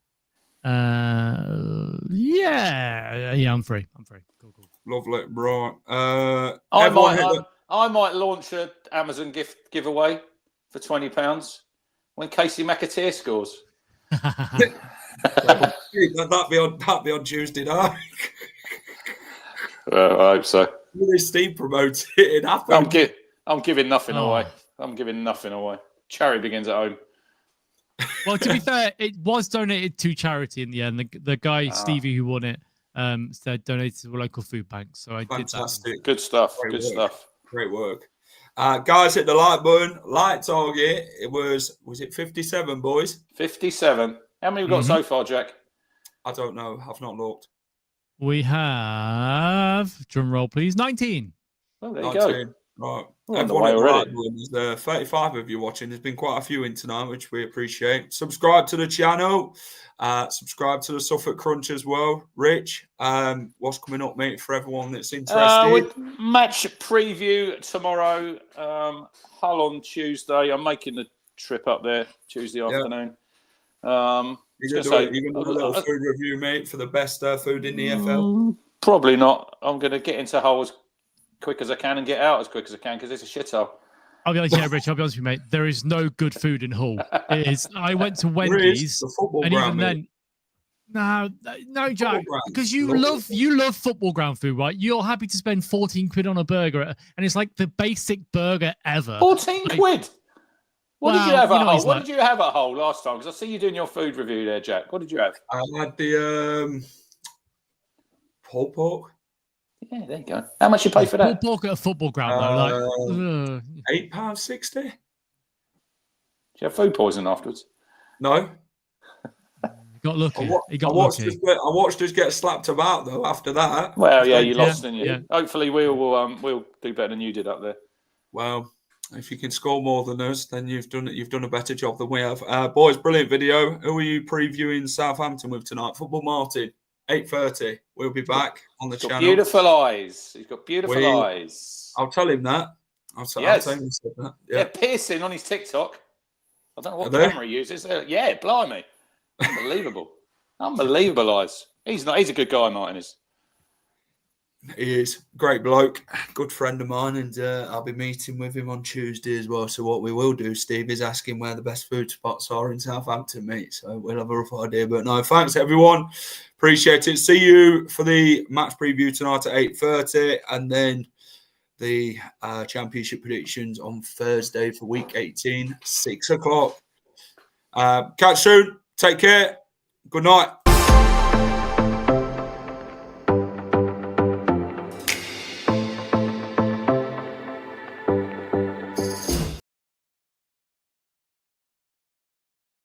I'm free. Cool. Lovely, right. I might launch an Amazon giveaway for £20 when Casey McAteer scores. That'd be on Tuesday night. Well, I hope so. Steve promotes it. I'm giving nothing away. Charity begins at home. Well, to be fair, it was donated to charity in the end. The guy Stevie who won it said donated to the local food bank. So I did that. Good stuff. Great work. Guys, hit the like button. Like target. It was it 57, boys? 57. How many have we got so far, Jack? I don't know. I've not looked. We have, drum roll please, 19. Oh, there 19. You go. Right. We're on the way already. There's 35 of you watching. There's been quite a few in tonight, which we appreciate. Subscribe to the channel. Subscribe to the Suffolk Crunch as well. Rich, what's coming up, mate, for everyone that's interested? Match preview tomorrow. Hull on Tuesday. I'm making the trip up there Tuesday afternoon. You're going to do a little food review, mate, for the best food in the EFL? Probably not. I'm going to get into Hull as quick as I can and get out as quick as I can because it's a shithole. I'll be honest, Rich. I'll be honest with you, mate. There is no good food in Hull. It is. I went to Wendy's, and even then, no, Jack, because you love football ground food, right? You're happy to spend 14 quid on a burger, and it's like the basic burger ever. 14 quid. What did you have at Hull? What did you have at Hull last time? Because I see you doing your food review there, Jack. What did you have? I had the pulled pork. Yeah, there you go. How much you pay for that? Pulled pork at a football ground, though. £8.60. Did you have food poisoning afterwards? No. Got lucky. I watched us get slapped about though. After that. Well, yeah, you lost, didn't you? Yeah. Hopefully, we'll do better than you did up there. Well, if you can score more than us, then you've done a better job than we have. Boys, brilliant video. Who are you previewing Southampton with tonight? Football Martin, 8:30. We'll be back on the channel. Beautiful eyes. He's got beautiful eyes. I'll tell him that. I'll tell him he said that. Yeah. They're piercing on his TikTok. I don't know what camera he uses. Yeah, blimey. Unbelievable eyes. He's a good guy, Martin is. He is. Great bloke. Good friend of mine, and I'll be meeting with him on Tuesday as well. So what we will do, Steve, is ask him where the best food spots are in Southampton, mate. So we'll have a rough idea. But no, thanks everyone. Appreciate it. See you for the match preview tonight at 8:30, and then the championship predictions on Thursday for week 18, 6 o'clock. Catch soon. Take care. Good night.